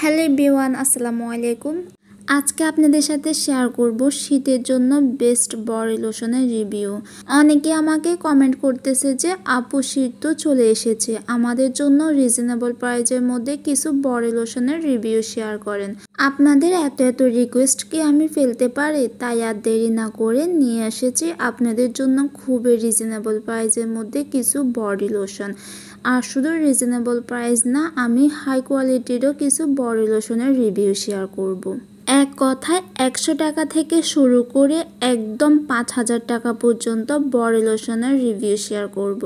Hello everyone, আসসালামু আলাইকুম। আজকে আপনাদের সাথে শেয়ার করব শীতের জন্য বেস্ট বডি লোশনের রিভিউ। অনেকে আমাকে কমেন্ট করতেছে যে আপু শীত তো চলে এসেছে, আমাদের জন্য রিজনেবল প্রাইজের মধ্যে কিছু বডি লোশনের রিভিউ শেয়ার করেন। আপনাদের এত এত রিকোয়েস্ট কি আমি ফেলতে পারি? তাই আর দেরি না করে নিয়ে এসেছি আপনাদের জন্য খুবই রিজনেবল প্রাইজের মধ্যে কিছু বডি লোশন। আর শুধু রিজনেবল প্রাইস না, আমি হাই কোয়ালিটিরও কিছু বডি লোশনের রিভিউ শেয়ার করব। এক কথায় 100 টাকা থেকে শুরু করে একদম 5000 টাকা পর্যন্ত বডি লোশনের রিভিউ শেয়ার করব।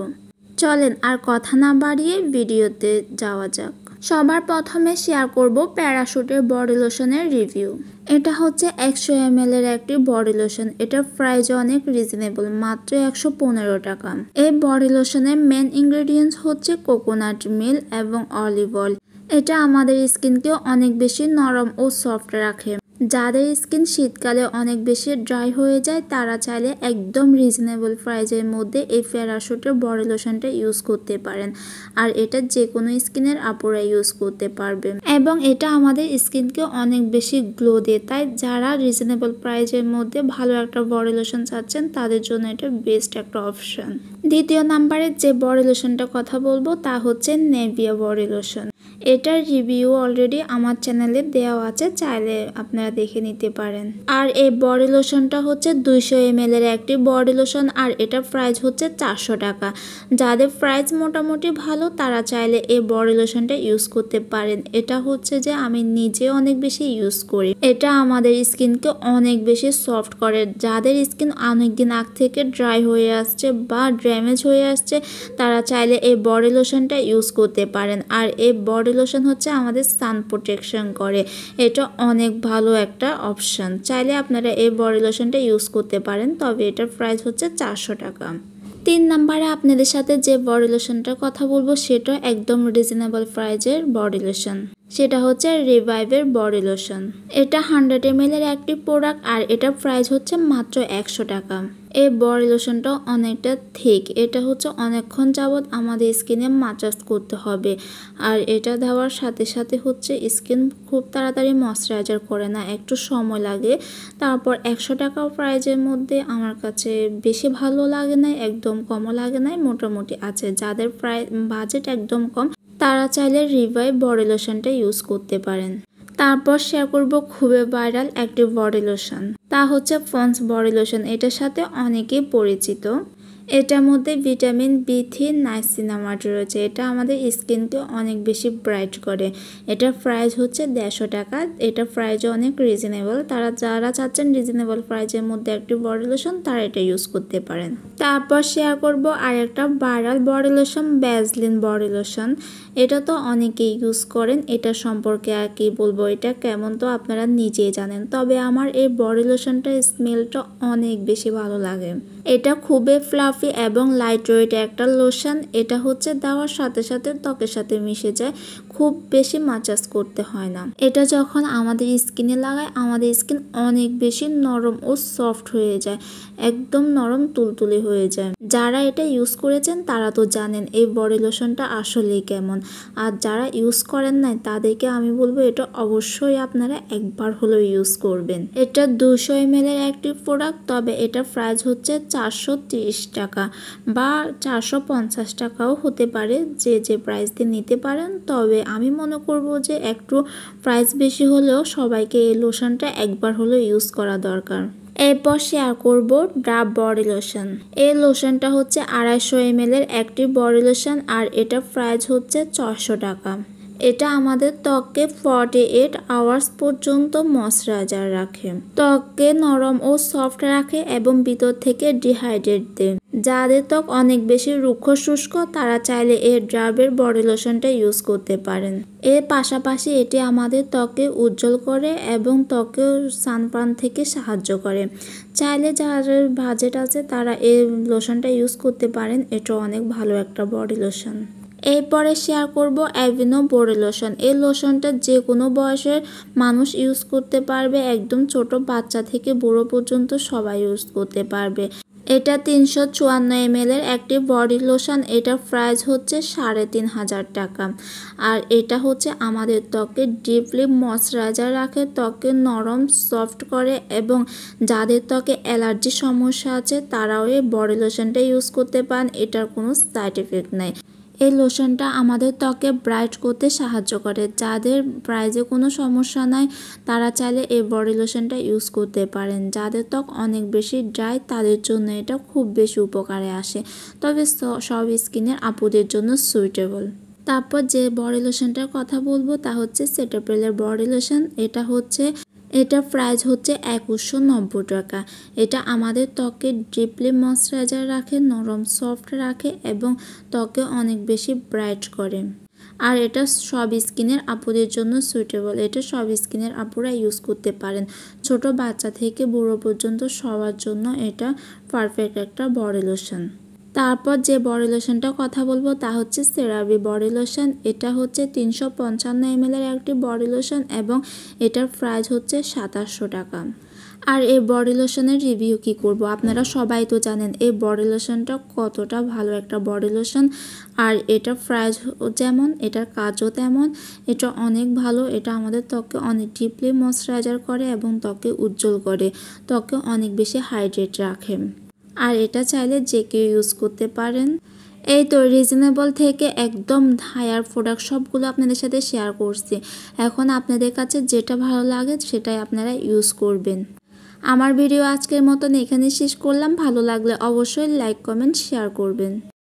চলেন আর কথা না বাড়িয়ে ভিডিওতে যাওয়া যাক। সবার প্রথমে শেয়ার করব প্যারাশুটের বডি লোশনের রিভিউ। এটা হচ্ছে 100 ml এর একটি বডি লোশন। এটার প্রাইস অনেক রিজনেবল, মাত্র 115 টাকা। এই বডি লোশনের মেন ইনগ্রেডিয়েন্টস হচ্ছে কোকোনাট মিল্ক এবং অলিভ অয়েল। এটা আমাদের স্কিনকে অনেক বেশি নরম ও সফট রাখে। যাদের স্কিন শীতকালে অনেক বেশি ড্রাই হয়ে যায় তারা চাইলে একদম রিজনেবল প্রাইজের মধ্যে এই প্যারাশুটের বডি লোশনটা ইউজ করতে পারেন। আর এটা যে কোনো স্কিনের আপুরা ইউজ করতে পারবে এবং এটা আমাদের স্কিনকে অনেক বেশি গ্লো দেয়। তাই যারা রিজনেবল প্রাইজের মধ্যে ভালো একটা বডি লোশন চাচ্ছেন তাদের জন্য এটা বেস্ট একটা অপশন। দ্বিতীয় নাম্বারে যে বডি লোশনটার কথা বলবো তা হচ্ছে নেভিয়া বডি লোশন। এটার রিভিউ অলরেডি আমার চ্যানেলে দেওয়া আছে, চাইলে আপনারা দেখে নিতে পারেন। আর এই বডি লোশনটা হচ্ছে 200 ml এর একটি বডি লোশন আর এটার প্রাইস হচ্ছে 400 টাকা। যাদের প্রাইস মোটামুটি ভালো তারা চাইলে এই বডি লোশনটা ইউজ করতে পারেন। এটা হচ্ছে যে আমি নিজে অনেক বেশি ইউজ করি। এটা আমাদের স্কিনকে অনেক বেশি সফট করে। যাদের স্কিন অনেকদিন আগ থেকে ড্রাই হয়ে আসছে বা ড্যামেজ হয়ে আসছে তারা চাইলে এই বডি লোশনটা ইউজ করতে পারেন। আর এই বডি লোশন হচ্ছে আমাদের সান প্রোটেকশন করে। এটা অনেক ভালো একটা অপশন। চাইলে আপনারা এই বডি লোশনটা ইউজ করতে পারেন, তবে এটার প্রাইস হচ্ছে 400 টাকা। 3 নাম্বারে আপনাদের সাথে যে বডি লোশনটার কথা বলবো সেটা একদম রিজনেবল প্রাইজের বডি লোশন। সেটা হচ্ছে রিভাইভের বডি লোশন। এটা 100 ml এর একটি প্রোডাক্ট আর এটার প্রাইস হচ্ছে মাত্র 100 টাকা। এই বডি লোশনটা অনেকটা থিক। এটা হচ্ছে অনেকক্ষণ যাবৎ আমাদের স্কিনে মাসাজ করতে হবে। আর এটা দেওয়ার সাথে সাথে হচ্ছে স্কিন খুব তাড়াতাড়ি ময়শ্চারাইজার করে না, একটু সময় লাগে। তারপর 100 টাকা প্রাইজের মধ্যে আমার কাছে বেশি ভালো লাগে না, একদম কমও লাগে না, মোটামুটি আছে। যাদের বাজেট একদম কম তারা চাইলে রিভাইভ বডি লোশনটা ইউজ করতে পারেন। তারপর শেয়ার করব খুবই ভাইরাল একটি বডি লোশন, তা হচ্ছে পন্ডস বডি লোশন। এটার সাথে অনেকেই পরিচিত। এটার মধ্যে ভিটামিন B3 নাইসিনামাইড রয়েছে। এটা আমাদের স্কিনকে অনেক বেশি ব্রাইট করে। এটার প্রাইস হচ্ছে 150 টাকা। এটা প্রাইসও অনেক রিজনেবল। যারা চাচ্ছেন রিজনেবল প্রাইসের মধ্যে একটি বডি লোশন তারা এটা ইউজ করতে পারেন। তারপর শেয়ার করব আর একটা viral body lotion, Vaseline body lotion. এটা তো অনেকেই ইউজ করেন। এটা সম্পর্কে আর কি বলবো, এটা কেমন তো আপনারা নিজেই জানেন। তবে আমার এই বডি লোশনটার স্মেলটা অনেক বেশি ভালো লাগে। এটা খুবই ফ্লাফি এবং লাইট ওয়েট একটা লোশন। এটা হচ্ছে দেওয়ার সাথে সাথে ত্বকের সাথে মিশে যায়, খুব বেশি মাসাজ করতে হয় না। এটা যখন আমাদের স্কিনে লাগায় আমাদের স্কিন অনেক বেশি নরম ও সফট হয়ে যায়, একদম নরম তুলতুলে হয়ে যায়। যারা এটা ইউজ করেছেন তারা তো জানেন এই বডি লোশনটা আসলেই কেমন। আর যারা ইউজ করেন নাই তাদেরকে আমি বলবো এটা অবশ্যই আপনারা একবার হলেও ইউজ করবেন। এটা 200 ml এর একটি প্রোডাক্ট, তবে এটা প্রাইস হচ্ছে 430 টাকা বা 450 টাকাও হতে পারে, যে প্রাইস দিয়ে নিতে পারেন। তবে আমি মনে করব যে একটু প্রাইস বেশি হলেও সবাইকে এই লোশনটা একবার হলেও ইউজ করা দরকার। এরপর শেয়ার করব ডাভ বডি লোশন। এই লোশনটা হচ্ছে 250 ml এর একটি বডি লোশন আর এটা প্রাইস হচ্ছে 600 টাকা। এটা আমাদের ত্বককে 48 আওয়ার্স পর্যন্ত ময়শ্চারাইজার রাখে, ত্বককে নরম ও সফট রাখে এবং ভিতর থেকে ডিহাইড্রেট দেয়। যাদের ত্বক অনেক বেশি রুক্ষ শুষ্ক তারা চাইলে এই ডাবের বডি লোশনটা ইউজ করতে পারেন। এর পাশাপাশি এটি আমাদের ত্বকে উজ্জ্বল করে এবং ত্বকে সানবার্ন থেকে সাহায্য করে। চাইলে যাদের বাজেট আছে তারা এই লোশনটা ইউজ করতে পারেন। এটা অনেক ভালো একটা বডি লোশন। এরপরে শেয়ার করব অ্যাভিনো বডি লোশন। এই লোশনটা যে কোনো বয়সের মানুষ ইউজ করতে পারবে, একদম ছোট বাচ্চা থেকে বুড়ো পর্যন্ত সবাই ইউজ করতে পারবে। এটা 354 ml এর একটি বডি লোশন। এটার প্রাইস হচ্ছে 3500 টাকা। আর এটা হচ্ছে আমাদের ত্বকে ডিপলি ময়শ্চারাইজার রাখে, ত্বকে নরম সফট করে এবং যাদের ত্বকে অ্যালার্জির সমস্যা আছে তারাও এই বডি লোশনটা ইউজ করতে পারেন। এটার কোনো সাইড এফেক্ট নাই। এই লোশনটা আমাদের ত্বকে ব্রাইট করতে সাহায্য করে। যাদের ব্রাইজে কোনো সমস্যা নাই তারা চাইলে এই বডি লোশনটা ইউজ করতে পারেন। যাদের ত্বক অনেক বেশি ড্রাই তাদের জন্য এটা খুব বেশি উপকারে আসে, তবে সব স্কিনের আপুদের জন্য সুইটেবল। তারপর যে বডি লোশনটার কথা বলবো তা হচ্ছে সেটাপ্রিলের বডি লোশন। এটা প্রাইস হচ্ছে 2190 টাকা। এটা আমাদের ত্বকে ডিপলি ময়শ্চারাইজার রাখে, নরম সফট রাখে এবং ত্বকে অনেক বেশি ব্রাইট করে। আর এটা সব স্কিনের আপুদের জন্য সুইটেবল। এটা সব স্কিনের আপুরা ইউজ করতে পারেন, ছোট বাচ্চা থেকে বুড়ো পর্যন্ত সবার জন্য এটা পারফেক্ট একটা বডি লোশন। তারপর যে বডি লোশনটার কথা বলবো তা হচ্ছে সেরাভি বডি লোশন। এটা হচ্ছে 355 ml এর একটি বডি লোশন এবং এটার প্রাইস হচ্ছে 2700 টাকা। আর এই বডি লোশনের রিভিউ কি করব, আপনারা সবাই তো জানেন এই বডি লোশনটা কতটা ভালো একটা বডি লোশন। আর এটা প্রাইস যেমন এটার কাজও তেমন। এটা অনেক ভালো। এটা আমাদের ত্বকে অনেক ডিপলি ময়শ্চারাইজার করে এবং ত্বকে উজ্জ্বল করে, ত্বকে অনেক বেশি হাইড্রেট রাখে। আর এটা চাইলে যে কেউ ইউজ করতে পারেন। এই তো রিজনেবল থেকে একদম হায়ার প্রোডাক্ট সবগুলো আপনাদের সাথে শেয়ার করছি। এখন আপনাদের কাছে যেটা ভালো লাগে সেটাই আপনারা ইউজ করবেন। আমার ভিডিও আজকের মতন এখানে শেষ করলাম। ভালো লাগলে অবশ্যই লাইক কমেন্ট শেয়ার করবেন।